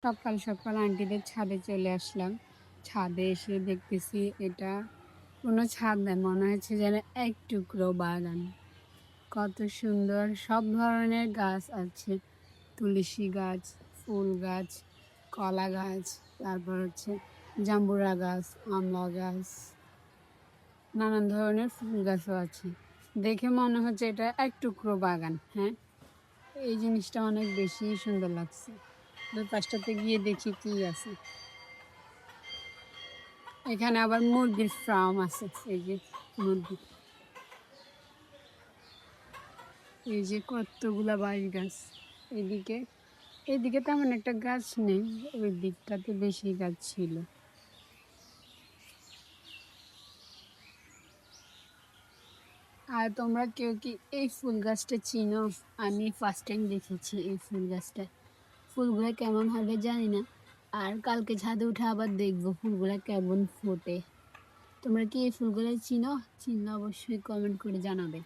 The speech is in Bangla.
সকাল সকাল আন্টিদের ছাদে চলে আসলাম। ছাদে এসে দেখতেছি এটা কোনো ছাদ না, মনে হচ্ছে যেন এক টুকরো বাগান। কত সুন্দর সব ধরনের গাছ আছে। তুলসী গাছ, ফুল গাছ, কলা গাছ, তারপর হচ্ছে জাম্বুরা গাছ, আমলা গাছ, নানান ধরনের ফুল গাছও আছে। দেখে মনে হচ্ছে এটা এক টুকরো বাগান। হ্যাঁ, এই জিনিসটা অনেক বেশি সুন্দর লাগছে। ওই পাশটাতে গিয়ে দেখি কি আছে। এখানে আবার মুরগির ফার্ম আছে। এই যে মুরগি, এই যে কতগুলা বাঁশ গাছ। এদিকে এদিকে তেমন একটা গাছ নেই, ওই দিকটাতে বেশি গাছ ছিল। আর তোমরা কেউ কি এই ফুল গাছটা চিনো? আমি ফার্স্ট টাইম দেখেছি এই ফুল গাছটা। ফুলগুলা কেমন হবে জানি না, আর কালকে ছাদে উঠে আবার দেখবো ফুলগুলা কেমন ফোটে। তোমরা কি এই ফুলগুলা চিনো? চিনলে অবশ্যই কমেন্ট করে জানাবে।